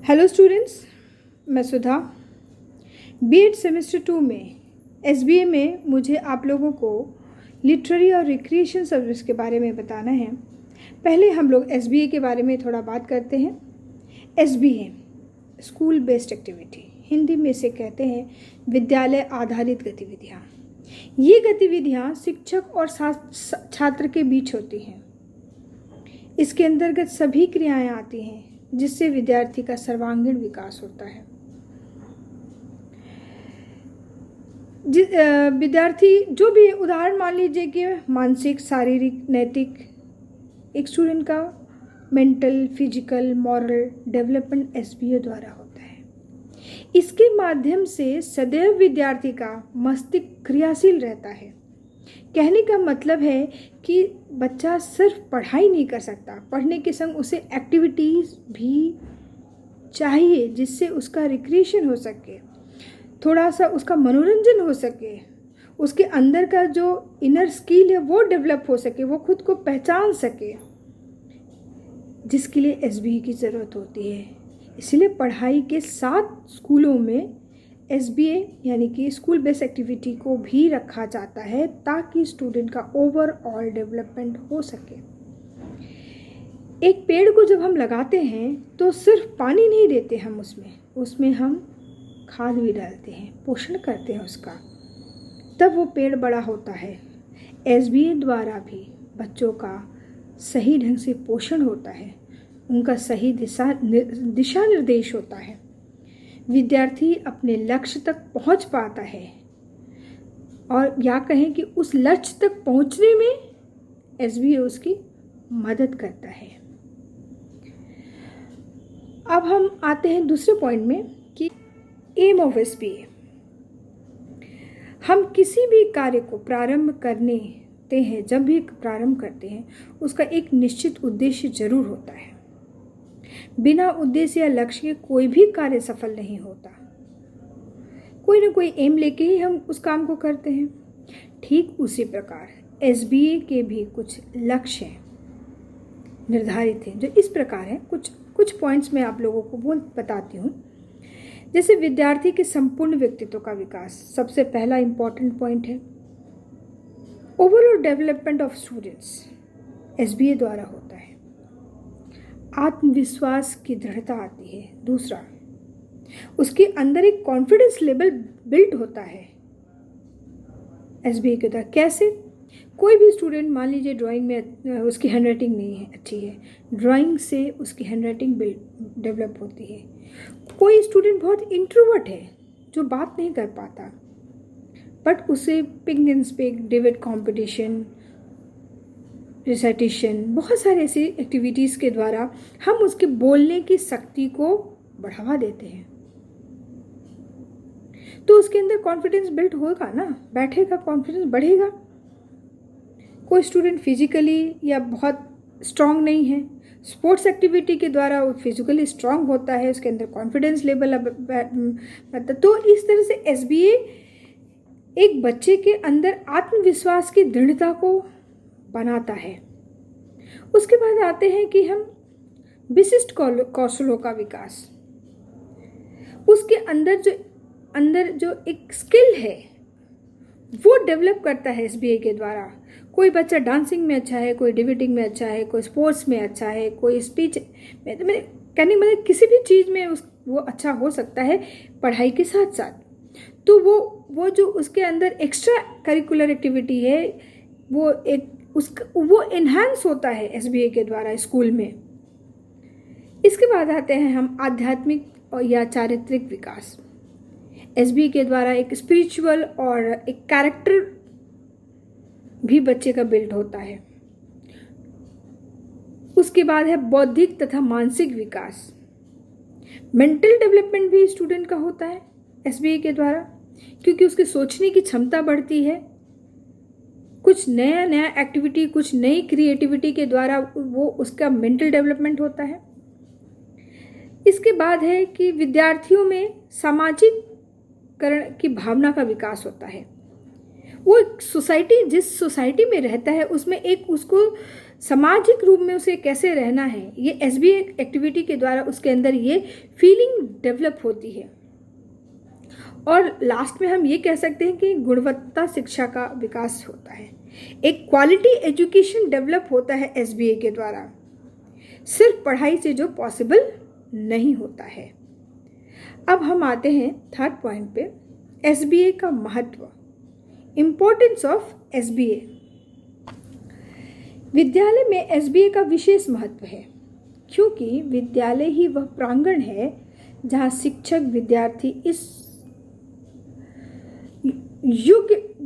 Hello students, मैं सुधा। BEd semester 2 में SBA में मुझे आप लोगों को लिटरेरी और रिक्रिएशन सर्विस के बारे में बताना है। पहले हम लोग एसबीए के बारे में थोड़ा बात करते हैं। SBA school based activity, Hindi में इसे कहते हैं विद्यालय आधारित गतिविधियाँ। ये गतिविधियाँ शिक्षक और छात्र के बीच होती हैं। इसके अंतर्गत सभी क्रियाएं आती हैं जिससे विद्यार्थी का सर्वांगीण विकास होता है। विद्यार्थी जो भी उदाहरण मान लीजिए कि मानसिक, शारीरिक, नैतिक, एक स्टूडेंट का mental, physical, moral development SBA द्वारा होता है। इसके माध्यम से सदैव विद्यार्थी का मस्तिष्क क्रियाशील रहता है। कहने का मतलब है कि बच्चा सिर्फ पढ़ाई नहीं कर सकता, पढ़ने के संग उसे एक्टिविटीज़ भी चाहिए जिससे उसका रिक्रिएशन हो सके, थोड़ा सा उसका मनोरंजन हो सके, उसके अंदर का जो इनर स्किल है वो डेवलप हो सके, वो खुद को पहचान सके, जिसके लिए एसबीए की ज़रूरत होती है। इसलिए पढ़ाई के साथ स्कूलों में एसबीए यानी कि स्कूल बेस्ड एक्टिविटी को भी रखा जाता है ताकि स्टूडेंट का ओवरऑल डेवलपमेंट हो सके। एक पेड़ को जब हम लगाते हैं तो सिर्फ पानी नहीं देते हम उसमें हम खाद भी डालते हैं, पोषण करते हैं उसका, तब वो पेड़ बड़ा होता है। एसबीए द्वारा भी बच्चों का सही ढंग से पोषण होता है, उनका सही दिशा निर्देश होता है, विद्यार्थी अपने लक्ष्य तक पहुंच पाता है, और या कहें कि उस लक्ष्य तक पहुंचने में एसबीए उसकी मदद करता है। अब हम आते हैं दूसरे पॉइंट में कि एम ऑफ एसबीए। हम किसी भी कार्य को प्रारंभ करते हैं, जब भी प्रारंभ करते हैं उसका एक निश्चित उद्देश्य जरूर होता है। बिना उद्देश्य या लक्ष्य के कोई भी कार्य सफल नहीं होता। कोई ना कोई एम लेके ही हम उस काम को करते हैं। ठीक उसी प्रकार एसबीए के भी कुछ लक्ष्य निर्धारित हैं जो इस प्रकार हैं। कुछ पॉइंट्स मैं आप लोगों को बताती हूँ। जैसे विद्यार्थी के संपूर्ण व्यक्तित्व का विकास सबसे पहला इंपॉर्टेंट पॉइंट है। Overall development of students SBA द्वारा होता है। आत्मविश्वास की दृढ़ता आती है। दूसरा, उसके अंदर एक कॉन्फिडेंस लेवल बिल्ड होता है एसबीए के द्वारा। कैसे? कोई भी स्टूडेंट मान लीजिए ड्राइंग में उसकी हैंडराइटिंग नहीं है अच्छी है, ड्राइंग से उसकी हैंडराइटिंग डेवलप होती है। कोई स्टूडेंट बहुत इंट्रोवर्ट है जो बात नहीं कर पाता, बट उसे pick and speak, debate competition, recitation, बहुत सारे ऐसी एक्टिविटीज़ के द्वारा हम उसके बोलने की शक्ति को बढ़ावा देते हैं, तो उसके अंदर कॉन्फिडेंस बिल्ड होगा ना, बैठेगा, कॉन्फिडेंस बढ़ेगा। कोई स्टूडेंट फिजिकली या बहुत स्ट्रांग नहीं है, स्पोर्ट्स एक्टिविटी के द्वारा वो फिजिकली स्ट्रांग होता है, उसके अंदर कॉन्फिडेंस लेवल तो इस तरह से एसबीए एक बच्चे के अंदर आत्मविश्वास की दृढ़ता को बनाता है। उसके बाद आते हैं कि हम विशिष्ट कौशलों का विकास। उसके अंदर जो एक स्किल है वो डेवलप करता है एसबीए के द्वारा। कोई बच्चा डांसिंग में अच्छा है, कोई डिबेटिंग में अच्छा है, कोई स्पोर्ट्स में अच्छा है, कोई स्पीच में, तो मैं कहने मतलब किसी भी चीज़ में वो अच्छा हो सकता है पढ़ाई के साथ साथ। तो वो जो उसके अंदर एक्स्ट्रा करिकुलर एक्टिविटी है वो एनहांस होता है एसबीए के द्वारा स्कूल में। इसके बाद आते हैं हम आध्यात्मिक या चारित्रिक विकास। एसबीए के द्वारा एक स्पिरिचुअल और एक कैरेक्टर भी बच्चे का बिल्ड होता है। उसके बाद है बौद्धिक तथा मानसिक विकास। मेंटल डेवलपमेंट भी स्टूडेंट का होता है एसबीए के द्वारा, क्योंकि उसकी सोचने की क्षमता बढ़ती है। कुछ नया एक्टिविटी, कुछ नई क्रिएटिविटी के द्वारा वो उसका मेंटल डेवलपमेंट होता है। इसके बाद है कि विद्यार्थियों में सामाजिककरण की भावना का विकास होता है। वो सोसाइटी, जिस सोसाइटी में रहता है उसमें एक उसको सामाजिक रूप में उसे कैसे रहना है, ये एसबीए एक्टिविटी के द्वारा उसके अंदर ये फीलिंग डेवलप होती है। और लास्ट में हम ये कह सकते हैं कि गुणवत्ता शिक्षा का विकास होता है, एक क्वालिटी एजुकेशन डेवलप होता है एसबीए के द्वारा, सिर्फ पढ़ाई से जो पॉसिबल नहीं होता है। अब हम आते हैं थर्ड पॉइंट पे, एसबीए का महत्व, इम्पोर्टेंस ऑफ एसबीए। विद्यालय में एसबीए का विशेष महत्व है क्योंकि विद्यालय ही वह प्रांगण है जहाँ शिक्षक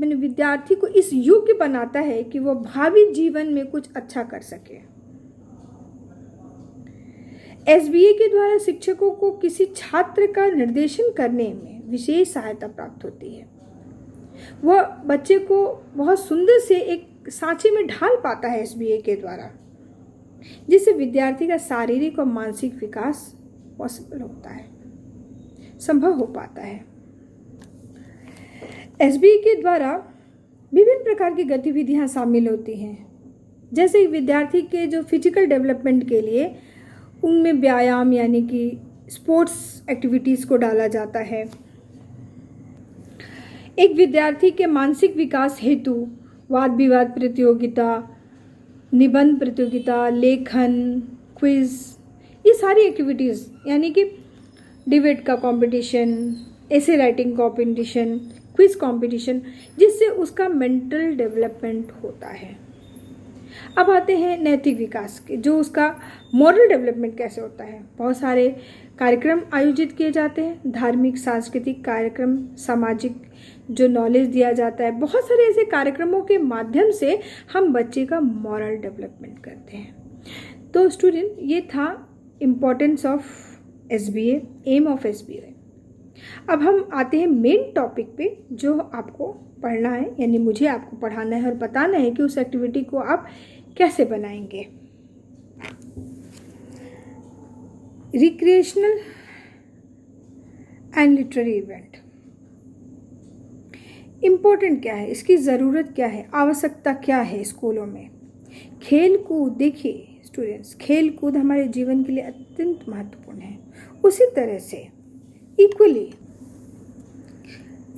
विद्यार्थी को इस योग्य बनाता है कि वह भावी जीवन में कुछ अच्छा कर सके। एसबीए के द्वारा शिक्षकों को किसी छात्र का निर्देशन करने में विशेष सहायता प्राप्त होती है। वह बच्चे को बहुत सुंदर से एक सांचे में ढाल पाता है एसबीए के द्वारा, जिससे विद्यार्थी का शारीरिक और मानसिक विकास पॉसिबल होता है, संभव हो पाता है। एसबीए के द्वारा विभिन्न प्रकार की गतिविधियां शामिल होती हैं, जैसे विद्यार्थी के जो फिजिकल डेवलपमेंट के लिए उनमें व्यायाम यानी कि स्पोर्ट्स एक्टिविटीज़ को डाला जाता है। एक विद्यार्थी के मानसिक विकास हेतु वाद विवाद प्रतियोगिता, निबंध प्रतियोगिता, लेखन, क्विज, ये सारी एक्टिविटीज़ यानी कि डिबेट का competition, essay writing competition, quiz competition, जिससे उसका मेंटल डेवलपमेंट होता है। अब आते हैं नैतिक विकास के, जो उसका मॉरल डेवलपमेंट कैसे होता है। बहुत सारे कार्यक्रम आयोजित किए जाते हैं, धार्मिक, सांस्कृतिक कार्यक्रम, सामाजिक जो नॉलेज दिया जाता है, बहुत सारे ऐसे कार्यक्रमों के माध्यम से हम बच्चे का मॉरल डेवलपमेंट करते हैं। तो स्टूडेंट, ये था importance of SBA, aim of SBA. अब हम आते हैं मेन टॉपिक पे, जो आपको पढ़ना है, यानी मुझे आपको पढ़ाना है और बताना है कि उस एक्टिविटी को आप कैसे बनाएंगे। Recreational and literary event important क्या है, इसकी ज़रूरत क्या है, आवश्यकता क्या है स्कूलों में। खेल कूद, देखिए स्टूडेंट्स, खेल कूद हमारे जीवन के लिए अत्यंत महत्वपूर्ण है। उसी तरह से इक्वली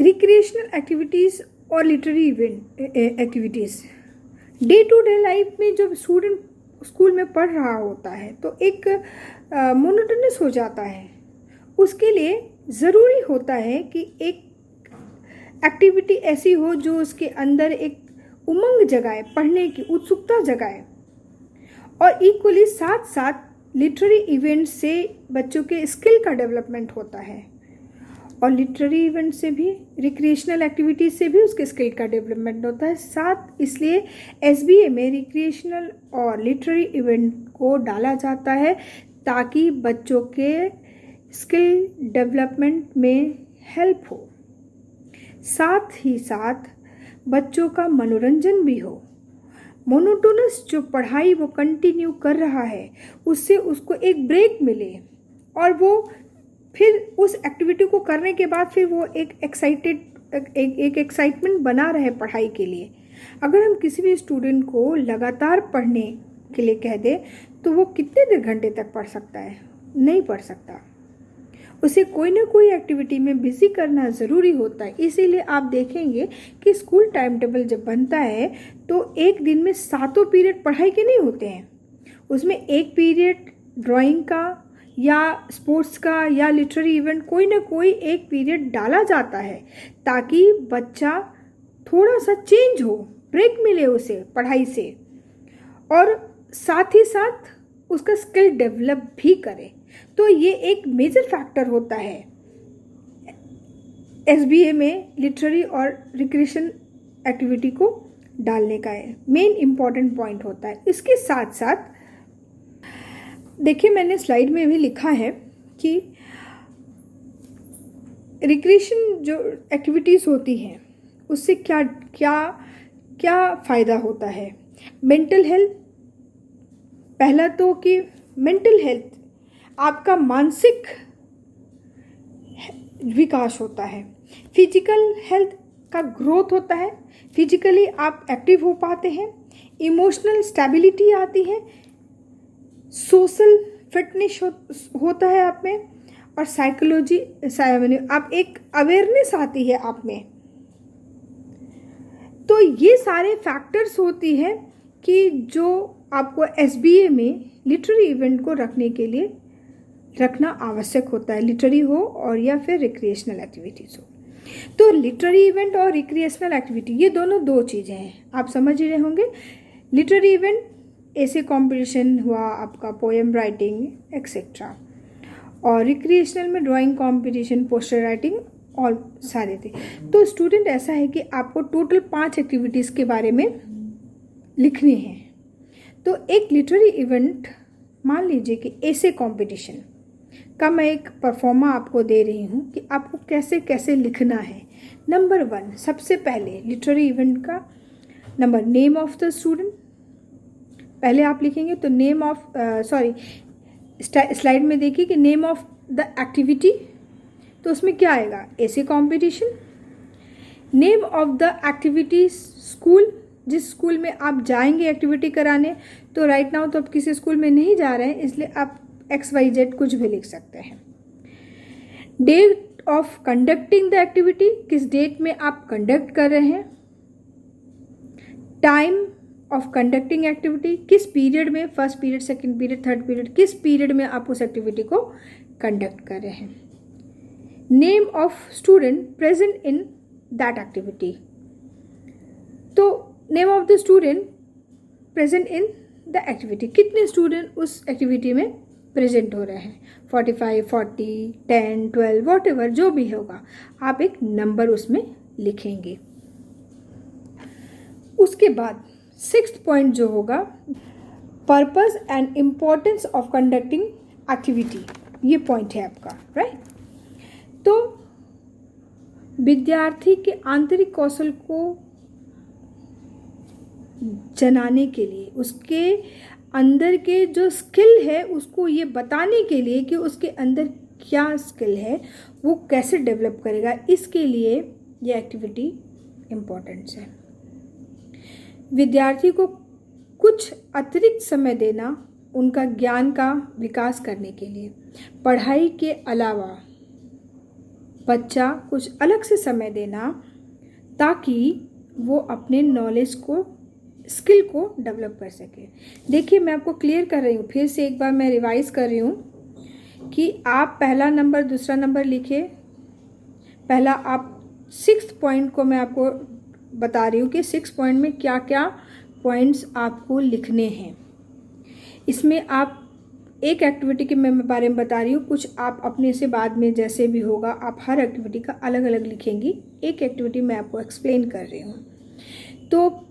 रिक्रिएशनल एक्टिविटीज़ और literary event activities day to day life में जब स्टूडेंट स्कूल में पढ़ रहा होता है तो एक मोनोटोनस हो जाता है। उसके लिए ज़रूरी होता है कि एक एक्टिविटी ऐसी हो जो उसके अंदर एक उमंग जगाए, पढ़ने की उत्सुकता जगाए, और इक्वली साथ साथ लिटरेरी इवेंट से बच्चों के स्किल का डेवलपमेंट होता है, और लिटरेरी इवेंट से भी, रिक्रिएशनल एक्टिविटीज से भी उसके स्किल का डेवलपमेंट होता है साथ। इसलिए एसबीए में रिक्रिएशनल और लिटरेरी इवेंट को डाला जाता है ताकि बच्चों के स्किल डेवलपमेंट में हेल्प हो, साथ ही साथ बच्चों का मनोरंजन भी हो। मोनोटोनस जो पढ़ाई वो कंटिन्यू कर रहा है, उससे उसको एक ब्रेक मिले और वो फिर उस एक्टिविटी को करने के बाद फिर वो एक एक्साइटमेंट बना रहे पढ़ाई के लिए। अगर हम किसी भी स्टूडेंट को लगातार पढ़ने के लिए कह दें तो वो कितने देर घंटे तक पढ़ सकता है? नहीं पढ़ सकता। उसे कोई ना कोई एक्टिविटी में बिजी करना ज़रूरी होता है। इसीलिए आप देखेंगे कि स्कूल टाइम टेबल जब बनता है तो एक दिन में 7 पीरियड पढ़ाई के नहीं होते हैं। उसमें एक पीरियड ड्राइंग का या स्पोर्ट्स का या लिटरेरी इवेंट, कोई ना कोई एक पीरियड डाला जाता है ताकि बच्चा थोड़ा सा चेंज हो, ब्रेक मिले उसे पढ़ाई से, और साथ ही साथ उसका स्किल डेवलप भी करे। तो ये एक मेजर फैक्टर होता है एसबीए में लिटरेरी और रिक्रिएशन एक्टिविटी को डालने का, है मेन इम्पॉर्टेंट पॉइंट होता है। इसके साथ साथ देखिए, मैंने स्लाइड में भी लिखा है कि रिक्रिएशन जो एक्टिविटीज़ होती हैं उससे क्या क्या क्या फ़ायदा होता है। मेंटल हेल्थ, पहला तो कि मेंटल हेल्थ, आपका मानसिक विकास होता है। फिजिकल हेल्थ का ग्रोथ होता है, फिजिकली आप एक्टिव हो पाते हैं, इमोशनल स्टेबिलिटी आती है, सोशल फिटनेस होता है आप में, और साइकोलॉजी आप एक अवेयरनेस आती है आप में। तो ये सारे फैक्टर्स होती है कि जो आपको एसबीए में लिटरेरी इवेंट को रखने के लिए रखना आवश्यक होता है, लिटरेरी हो और या फिर रिक्रिएशनल एक्टिविटीज़ हो। तो लिटरेरी इवेंट और रिक्रिएशनल एक्टिविटी ये दोनों दो चीज़ें हैं, आप समझ ही रहे होंगे। लिटरेरी इवेंट ऐसे कॉम्पिटिशन हुआ आपका, पोएम राइटिंग एक्सेट्रा, और रिक्रिएशनल में ड्राइंग कॉम्पिटिशन, पोस्टर राइटिंग और सारे थे। तो स्टूडेंट ऐसा है कि आपको टोटल 5 एक्टिविटीज़ के बारे में लिखने हैं। तो एक लिटरेरी इवेंट, मान लीजिए कि ऐसे कॉम्पिटिशन का मैं एक परफॉर्मा आपको दे रही हूँ कि आपको कैसे कैसे लिखना है। नंबर 1, सबसे पहले लिटरेरी इवेंट का number, name of the student पहले आप लिखेंगे। तो नेम ऑफ स्लाइड में देखिए कि नेम ऑफ द एक्टिविटी, तो उसमें क्या आएगा, ऐसे competition. Name of the activity school, जिस स्कूल में आप जाएंगे एक्टिविटी कराने। तो राइट नाउ तो आप किसी स्कूल में नहीं जा रहे हैं, इसलिए आप XYZ कुछ भी लिख सकते हैं। Date of conducting the activity, किस डेट में आप कंडक्ट कर रहे हैं। टाइम ऑफ कंडक्टिंग एक्टिविटी, किस पीरियड में, first period, second period, third period, किस पीरियड में आप उस एक्टिविटी को कंडक्ट कर रहे हैं। Name of student present in that activity, तो name of the student present in the activity, कितने स्टूडेंट उस एक्टिविटी में प्रेजेंट हो रहे हैं, 45, 40, 10, 12 वॉटएवर जो भी होगा, आप एक नंबर उसमें लिखेंगे। उसके बाद 6th पॉइंट जो होगा, purpose and importance of conducting activity, ये पॉइंट है आपका, राइट। तो विद्यार्थी के आंतरिक कौशल को जनाने के लिए, उसके अंदर के जो स्किल है उसको ये बताने के लिए कि उसके अंदर क्या स्किल है, वो कैसे डेवलप करेगा, इसके लिए ये एक्टिविटी इम्पोर्टेंट है। विद्यार्थी को कुछ अतिरिक्त समय देना उनका ज्ञान का विकास करने के लिए। पढ़ाई के अलावा बच्चा कुछ अलग से समय देना ताकि वो अपने नॉलेज को, स्किल को डेवलप कर सके। देखिए मैं आपको क्लियर कर रही हूँ, फिर से एक बार मैं रिवाइज कर रही हूँ कि आप पहला नंबर, दूसरा नंबर लिखिए। पहला आप 6th पॉइंट को मैं आपको बता रही हूँ कि 6 पॉइंट में क्या क्या पॉइंट्स आपको लिखने हैं। इसमें आप एक एक्टिविटी के मैं बारे में बता रही हूँ, कुछ आप अपने से बाद में जैसे भी होगा आप हर एक्टिविटी का अलग अलग लिखेंगी। एक एक्टिविटी मैं आपको एक्सप्लेन कर रही हूँ। तो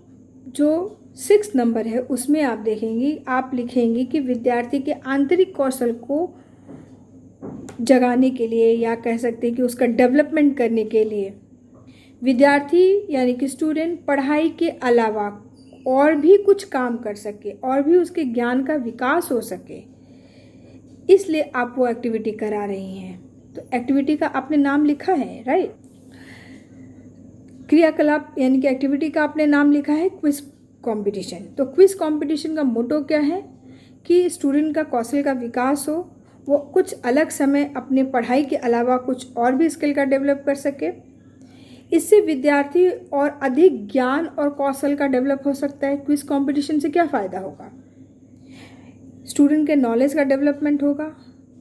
जो 6 नंबर है उसमें आप देखेंगी, आप लिखेंगे कि विद्यार्थी के आंतरिक कौशल को जगाने के लिए, या कह सकते हैं कि उसका डेवलपमेंट करने के लिए, विद्यार्थी यानी कि स्टूडेंट पढ़ाई के अलावा और भी कुछ काम कर सके और भी उसके ज्ञान का विकास हो सके, इसलिए आप वो एक्टिविटी करा रही हैं। तो एक्टिविटी का आपने नाम लिखा है, राइट। क्रियाकलाप यानी कि एक्टिविटी का आपने नाम लिखा है क्विज कंपटीशन। तो क्विज कंपटीशन का मोटो क्या है कि स्टूडेंट का कौशल का विकास हो, वो कुछ अलग समय अपने पढ़ाई के अलावा कुछ और भी स्किल का डेवलप कर सके। इससे विद्यार्थी और अधिक ज्ञान और कौशल का डेवलप हो सकता है। क्विज कंपटीशन से क्या फ़ायदा होगा, स्टूडेंट के नॉलेज का डेवलपमेंट होगा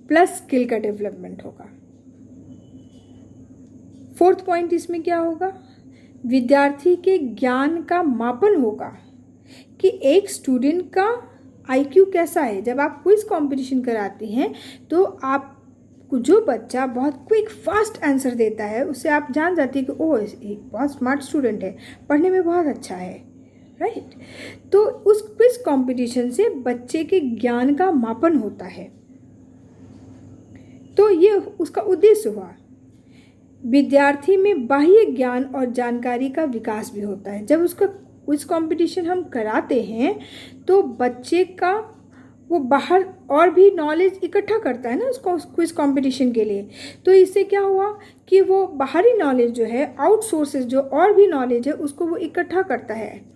प्लस स्किल का डेवलपमेंट होगा। 4th पॉइंट इसमें क्या होगा, विद्यार्थी के ज्ञान का मापन होगा कि एक स्टूडेंट का IQ कैसा है। जब आप क्विज कंपटीशन कराती हैं तो आप जो बच्चा बहुत क्विक फास्ट आंसर देता है उससे आप जान जाती है कि ओह एक बहुत स्मार्ट स्टूडेंट है, पढ़ने में बहुत अच्छा है, राइट। तो उस क्विज कंपटीशन से बच्चे के ज्ञान का मापन होता है। तो ये उसका उद्देश्य हुआ। विद्यार्थी में बाह्य ज्ञान और जानकारी का विकास भी होता है। जब उसका क्विज कंपटीशन हम कराते हैं तो बच्चे का वो बाहर और भी नॉलेज इकट्ठा करता है ना उसको क्विज कंपटीशन के लिए। तो इससे क्या हुआ कि वो बाहरी नॉलेज जो है, आउटसोर्सेज जो और भी नॉलेज है उसको वो इकट्ठा करता है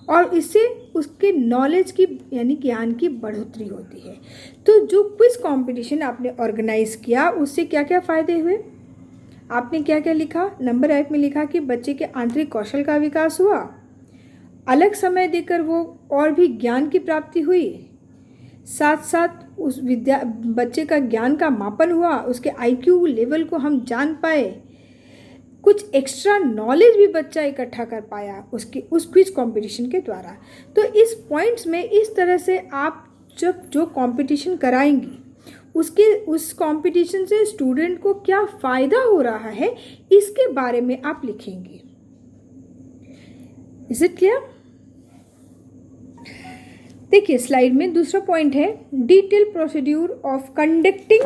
और इससे उसके नॉलेज की यानी ज्ञान की बढ़ोतरी होती है। तो जो क्विज कंपटीशन आपने ऑर्गेनाइज किया उससे क्या क्या फ़ायदे हुए, आपने क्या क्या लिखा? नंबर 1 में लिखा कि बच्चे के आंतरिक कौशल का विकास हुआ, अलग समय देकर वो और भी ज्ञान की प्राप्ति हुई, साथ साथ उस बच्चे का ज्ञान का मापन हुआ, उसके आईक्यू लेवल को हम जान पाए, कुछ एक्स्ट्रा नॉलेज भी बच्चा इकट्ठा कर पाया उसकी उस क्विज कंपटीशन के द्वारा। तो इस पॉइंट्स में इस तरह से आप जब जो कंपटीशन कराएंगी उस कंपटीशन से स्टूडेंट को क्या फ़ायदा हो रहा है इसके बारे में आप लिखेंगे। Is it clear? देखिए स्लाइड में दूसरा पॉइंट है detail procedure of conducting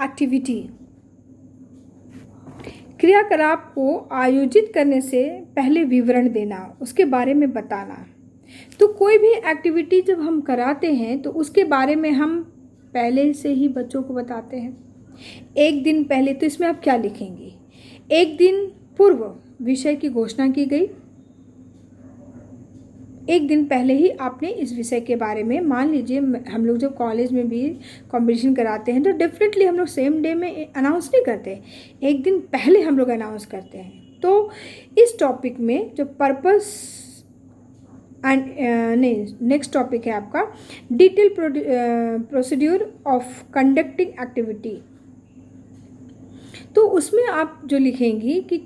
activity. क्रियाकलाप को आयोजित करने से पहले विवरण देना, उसके बारे में बताना। तो कोई भी एक्टिविटी जब हम कराते हैं तो उसके बारे में हम पहले से ही बच्चों को बताते हैं। एक दिन पहले, तो इसमें आप क्या लिखेंगे? एक दिन पूर्व विषय की घोषणा की गई, एक दिन पहले ही आपने इस विषय के बारे में, मान लीजिए हम लोग जब कॉलेज में भी कंपटीशन कराते हैं तो डेफिनेटली हम लोग सेम डे में अनाउंस नहीं करते, एक दिन पहले हम लोग अनाउंस करते हैं। तो इस टॉपिक में जो पर्पस एंड नहीं, नेक्स्ट टॉपिक है आपका detail procedure of conducting activity. तो उसमें आप जो लिखेंगी कि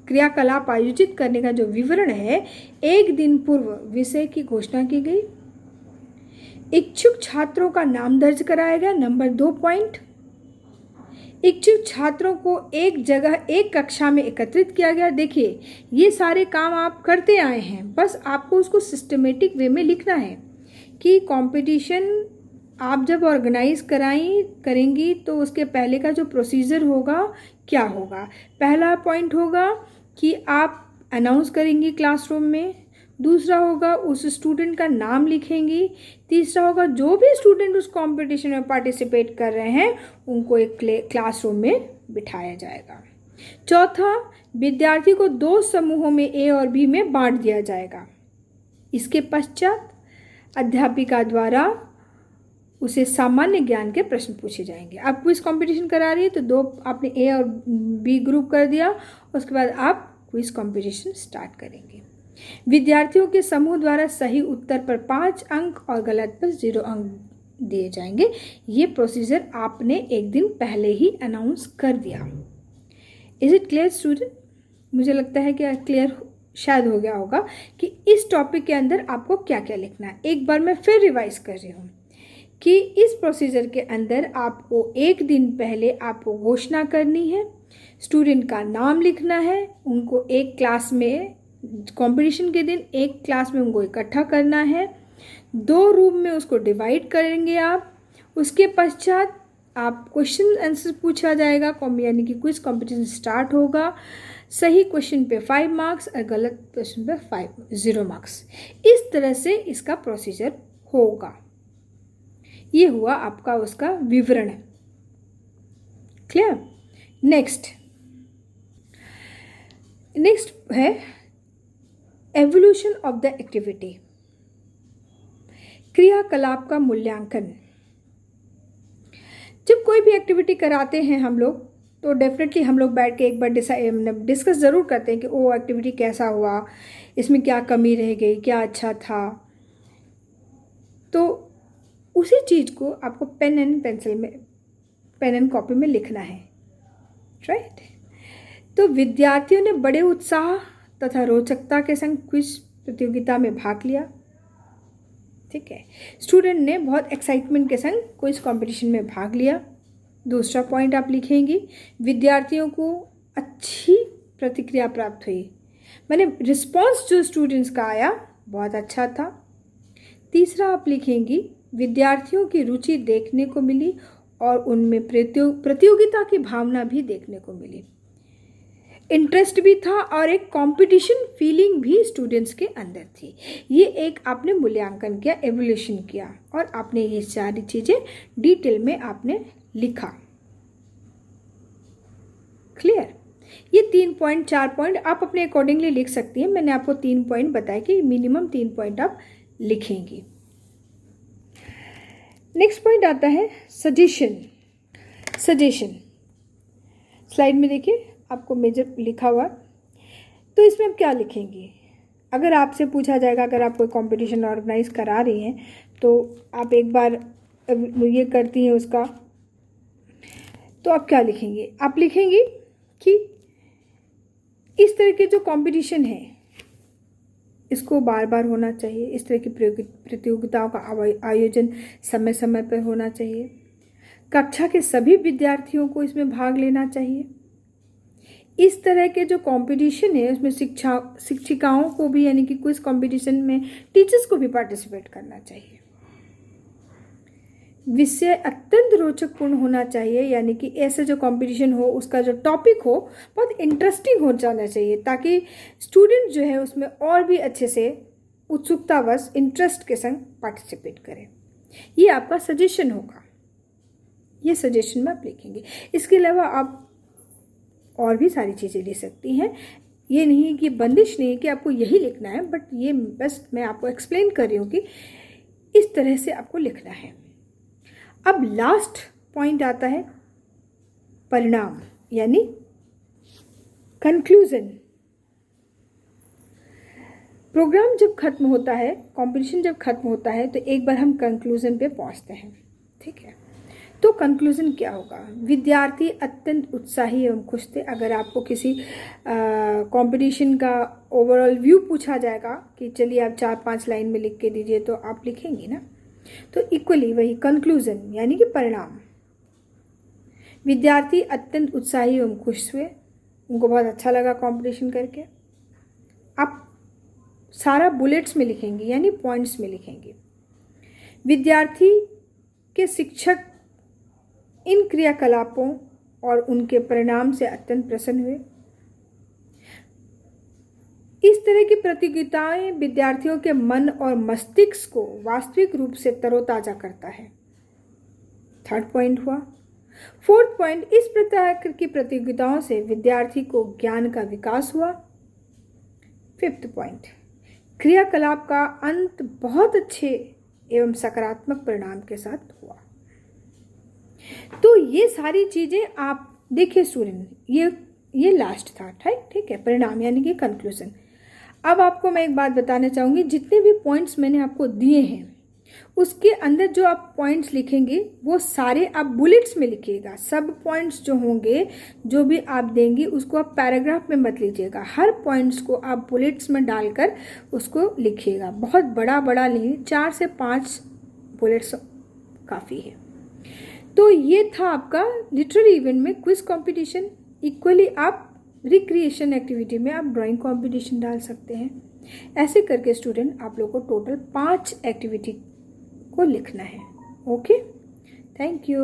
क्रियाकलाप आयोजित करने का जो विवरण है, एक दिन पूर्व विषय की घोषणा की गई, इच्छुक छात्रों का नाम दर्ज कराया गया। नंबर 2 पॉइंट, इच्छुक छात्रों को एक जगह एक कक्षा में एकत्रित किया गया। देखिए ये सारे काम आप करते आए हैं, बस आपको उसको सिस्टमेटिक वे में लिखना है कि कंपटीशन आप जब ऑर्गेनाइज करेंगी तो उसके पहले का जो प्रोसीजर होगा क्या होगा। पहला पॉइंट होगा कि आप अनाउंस करेंगी क्लासरूम में, दूसरा होगा उस स्टूडेंट का नाम लिखेंगी, तीसरा होगा जो भी स्टूडेंट उस कंपटीशन में पार्टिसिपेट कर रहे हैं उनको एक क्लासरूम में बिठाया जाएगा। चौथा, विद्यार्थी को 2 समूहों में ए और बी में बांट दिया जाएगा। इसके पश्चात अध्यापिका द्वारा उसे सामान्य ज्ञान के प्रश्न पूछे जाएंगे। आप क्विज कंपटीशन करा रही है तो 2 आपने ए और बी ग्रुप कर दिया, उसके बाद आप क्विज कंपटीशन स्टार्ट करेंगे। विद्यार्थियों के समूह द्वारा सही उत्तर पर 5 अंक और गलत पर 0 अंक दिए जाएंगे। ये प्रोसीजर आपने एक दिन पहले ही अनाउंस कर दिया। Is it clear student? मुझे लगता है कि क्लियर शायद हो गया होगा कि इस टॉपिक के अंदर आपको क्या क्या लिखना है। एक बार मैं फिर रिवाइज कर रही हूँ कि इस प्रोसीजर के अंदर आपको एक दिन पहले आपको घोषणा करनी है, स्टूडेंट का नाम लिखना है, उनको एक क्लास में कंपटीशन के दिन एक क्लास में उनको इकट्ठा करना है, 2 रूम में उसको डिवाइड करेंगे आप। उसके पश्चात आप क्वेश्चन आंसर पूछा जाएगा, यानी कि क्विज कंपटीशन स्टार्ट होगा। सही क्वेश्चन पे 5 मार्क्स और गलत क्वेश्चन पे 0 मार्क्स। इस तरह से इसका प्रोसीजर होगा। ये हुआ आपका उसका विवरण। क्लियर? नेक्स्ट है एवोल्यूशन ऑफ द एक्टिविटी, क्रियाकलाप का मूल्यांकन। जब कोई भी एक्टिविटी कराते हैं हम लोग तो डेफिनेटली हम लोग बैठ के एक बार डिस्कस ज़रूर करते हैं कि वो एक्टिविटी कैसा हुआ, इसमें क्या कमी रह गई, क्या अच्छा था। तो उसी चीज़ को आपको पेन एंड कॉपी में लिखना है, राइट? तो विद्यार्थियों ने बड़े उत्साह तथा रोचकता के संग क्विज प्रतियोगिता में भाग लिया। ठीक है, स्टूडेंट ने बहुत एक्साइटमेंट के संग क्विज कंपटीशन में भाग लिया। दूसरा पॉइंट आप लिखेंगी, विद्यार्थियों को अच्छी प्रतिक्रिया प्राप्त हुई, मैंने रिस्पॉन्स जो स्टूडेंट्स का आया बहुत अच्छा था। तीसरा आप लिखेंगी, विद्यार्थियों की रुचि देखने को मिली और उनमें प्रतियोगिता की भावना भी देखने को मिली। इंटरेस्ट भी था और एक कंपटीशन फीलिंग भी स्टूडेंट्स के अंदर थी। ये एक आपने मूल्यांकन किया, एवोल्यूशन किया और आपने ये सारी चीज़ें डिटेल में आपने लिखा। क्लियर? ये 3 पॉइंट 4 पॉइंट आप अपने अकॉर्डिंगली लिख सकती हैं। मैंने आपको 3 पॉइंट बताया कि मिनिमम 3 पॉइंट आप लिखेंगी। नेक्स्ट पॉइंट आता है सजेशन। सजेशन स्लाइड में देखिए, आपको मेजर लिखा हुआ। तो इसमें आप क्या लिखेंगी? अगर आपसे पूछा जाएगा, अगर आप कोई कंपटीशन ऑर्गेनाइज करा रही हैं तो आप एक बार ये करती हैं उसका, तो आप क्या लिखेंगे? आप लिखेंगी कि इस तरह के जो कंपटीशन है इसको बार बार होना चाहिए, इस तरह की प्रतियोगिताओं का आयोजन समय समय पर होना चाहिए, कक्षा के सभी विद्यार्थियों को इसमें भाग लेना चाहिए, इस तरह के जो कंपटीशन है उसमें शिक्षिकाओं को भी, यानी कि क्विज कंपटीशन में टीचर्स को भी पार्टिसिपेट करना चाहिए, विषय अत्यंत रोचकपूर्ण होना चाहिए, यानी कि ऐसे जो कंपटीशन हो उसका जो टॉपिक हो बहुत इंटरेस्टिंग हो जाना चाहिए ताकि स्टूडेंट जो है उसमें और भी अच्छे से उत्सुकतावश इंटरेस्ट के संग पार्टिसिपेट करें। ये आपका सजेशन होगा, ये सजेशन में आप लिखेंगे। इसके अलावा आप और भी सारी चीज़ें लिख सकती हैं। ये नहीं कि बंदिश नहीं है कि आपको यही लिखना है, बट ये बस मैं आपको एक्सप्लेन कर रही हूँ कि इस तरह से आपको लिखना है। अब लास्ट पॉइंट आता है परिणाम, यानी कंक्लूजन। प्रोग्राम जब खत्म होता है, कंपटीशन जब खत्म होता है, तो एक बार हम कंक्लूजन पे पहुंचते हैं। ठीक है, तो कंक्लूजन क्या होगा? विद्यार्थी अत्यंत उत्साही एवं खुश थे। अगर आपको किसी कंपटीशन का ओवरऑल व्यू पूछा जाएगा कि चलिए आप 4-5 लाइन में लिख के दीजिए, तो आप लिखेंगी ना। तो इक्वली वही कंक्लूजन यानी कि परिणाम। विद्यार्थी अत्यंत उत्साही एवं खुश हुए, उनको बहुत अच्छा लगा कंपटीशन करके। आप सारा बुलेट्स में लिखेंगे यानी पॉइंट्स में लिखेंगे। विद्यार्थी के शिक्षक इन क्रियाकलापों और उनके परिणाम से अत्यंत प्रसन्न हुए। इस तरह की प्रतियोगिताएं विद्यार्थियों के मन और मस्तिष्क को वास्तविक रूप से तरोताजा करता है। 3rd पॉइंट हुआ। 4th पॉइंट, इस प्रकार की प्रतियोगिताओं से विद्यार्थी को ज्ञान का विकास हुआ। 5th पॉइंट, क्रियाकलाप का अंत बहुत अच्छे एवं सकारात्मक परिणाम के साथ हुआ। तो ये सारी चीजें आप देखिए स्टूडेंट, ये लास्ट था। ठीक है, परिणाम यानी कि कंक्लूजन। अब आपको मैं एक बात बताना चाहूँगी, जितने भी पॉइंट्स मैंने आपको दिए हैं उसके अंदर जो आप पॉइंट्स लिखेंगे वो सारे आप बुलेट्स में लिखिएगा। सब पॉइंट्स जो होंगे, जो भी आप देंगी, उसको आप पैराग्राफ में मत लीजिएगा। हर पॉइंट्स को आप बुलेट्स में डालकर उसको लिखिएगा। बहुत बड़ा बड़ा नहीं, 4 से 5 बुलेट्स काफ़ी है। तो ये था आपका लिटरेरी इवेंट में क्विज कंपटीशन। इक्वली आप रिक्रिएशन एक्टिविटी में आप ड्राइंग कंपटीशन डाल सकते हैं। ऐसे करके स्टूडेंट आप लोगों को टोटल 5 एक्टिविटी को लिखना है। Okay, thank you.